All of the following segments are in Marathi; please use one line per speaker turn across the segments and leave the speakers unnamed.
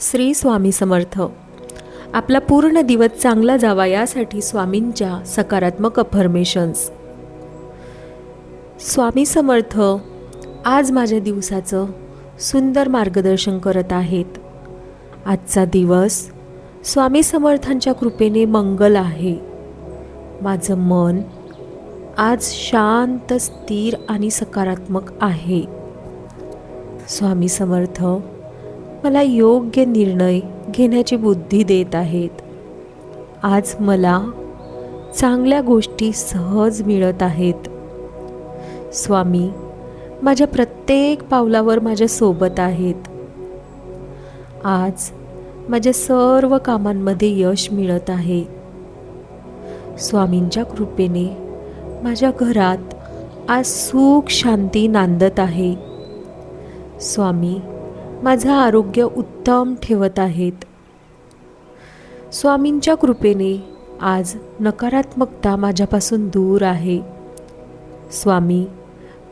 श्री स्वामी समर्थ। आपला पूर्ण दिवस चांगला जावा यासाठी स्वामींच्या सकारात्मक अफर्मेशन्स। स्वामी समर्थ आज माझ्या दिवसाचं सुंदर मार्गदर्शन करत आहेत। आजचा दिवस स्वामी समर्थांच्या कृपेने मंगल आहे। माझं मन आज शांत, स्थिर आणि सकारात्मक आहे। स्वामी समर्थ मला योग्य निर्णय घेण्याची बुद्धी देत आहेत। आज मला चांगल्या गोष्टी सहज मिळत आहेत। स्वामी माझ्या प्रत्येक पावलावर माझ्या सोबत आहेत। आज माझ्या सर्व कामांमध्ये यश मिळत आहे। स्वामींच्या कृपेने माझ्या घरात आज सुख शांती नांदत आहे। स्वामी माझं आरोग्य उत्तम ठेवत आहेत। स्वामींच्या कृपेने आज नकारात्मकता माझ्यापासून दूर आहे। स्वामी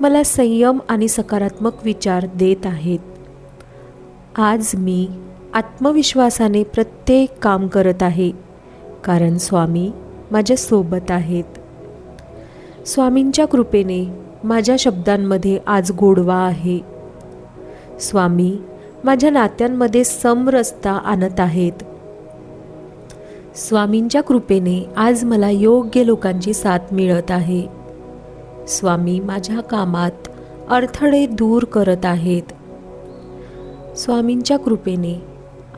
मला संयम आणि सकारात्मक विचार देत आहेत। आज मी आत्मविश्वासाने प्रत्येक काम करत आहे, कारण स्वामी माझ्या सोबत आहेत। स्वामींच्या कृपेने माझ्या शब्दांमध्ये आज गोडवा आहे। स्वामी माझ्या नात्यांमध्ये समरसता आणत आहेत। स्वामींच्या कृपेने आज मला योग्य लोकांची साथ मिळत आहे। स्वामी माझ्या कामात अडथळे दूर करत आहेत। स्वामींच्या कृपेने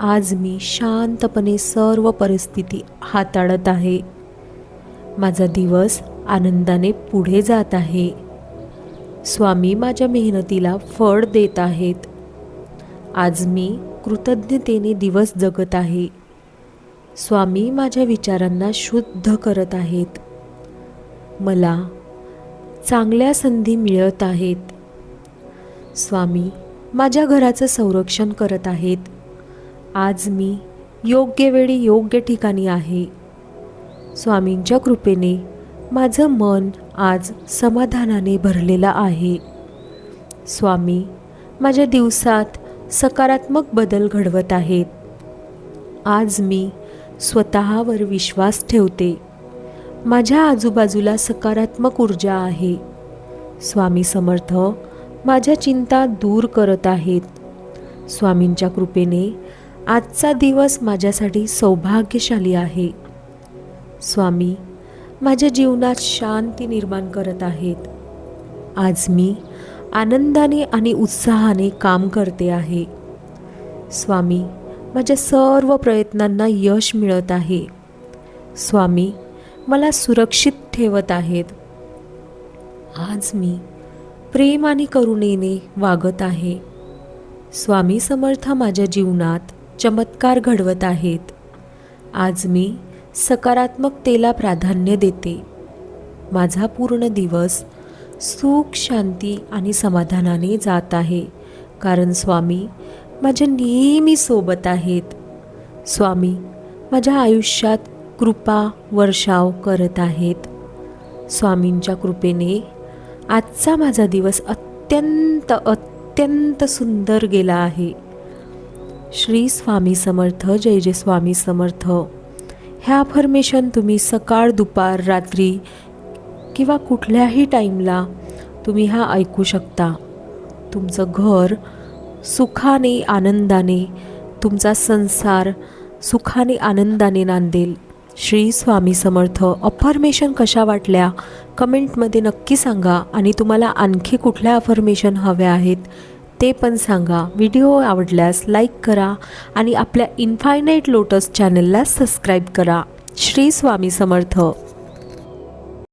आज मी शांतपणे सर्व परिस्थिती हाताळत आहे। माझा दिवस आनंदाने पुढे जात आहे। स्वामी माझ्या मेहनतीला फळ देत आहेत। आज मी कृतज्ञतेने दिवस जगत आहे। स्वामी माझ्या विचारांना शुद्ध करत आहेत। मला चांगल्या संधी मिळत आहेत। स्वामी माझ्या घराचं संरक्षण करत आहेत। आज मी योग्य वेळी योग्य ठिकाणी आहे। स्वामींच्या कृपेने माझं मन आज समाधानाने भरलेलं आहे। स्वामी माझ्या दिवसात सकारात्मक बदल घडवत आहेत। आज मी स्वतःवर विश्वास ठेवते। माझ्या आजूबाजूला सकारात्मक ऊर्जा आहे। स्वामी समर्थ माझ्या चिंता दूर करत आहेत। स्वामींच्या कृपेने आजचा दिवस माझ्यासाठी सौभाग्यशाली आहे। स्वामी माझ्या जीवनात शांती निर्माण करत आहेत। आज मी आनंदाने आणि उत्साहाने काम करते आहे। स्वामी माझ्या सर्व प्रयत्नांना यश मिळत आहे। स्वामी मला सुरक्षित ठेवत आहेत। आज मी प्रेम आणि करुणेने वागत आहे। स्वामी समर्थ माझ्या जीवनात चमत्कार घडवत आहेत। आज मी सकारात्मकतेला प्राधान्य देते। माझा पूर्ण दिवस सुख शांती आणि समाधानाने जात आहे, कारण स्वामी माझ्या नेहमी सोबत आहेत। स्वामी माझ्या आयुष्यात कृपा वर्षाव करत आहेत। स्वामींच्या कृपेने आजचा माझा दिवस अत्यंत अत्यंत सुंदर गेला आहे। श्री स्वामी समर्थ। जय जय स्वामी समर्थ। ह्या अफर्मेशन तुम्ही सकाळ, दुपार, रात्री किंवा कुठल्याही टाईमला तुम्ही हा ऐकू शकता। तुमचं घर सुखाने आनंदाने, तुमचा संसार सुखाने आनंदाने नांदेल। श्री स्वामी समर्थ। अफर्मेशन कशा वाटल्या कमेंटमध्ये नक्की सांगा, आणि तुम्हाला आणखी कुठल्या अफर्मेशन हव्या आहेत ते पण सांगा। व्हिडिओ आवडल्यास लाईक करा आणि आपल्या इन्फायनाईट लोटस चॅनलला सबस्क्राईब करा। श्री स्वामी समर्थ।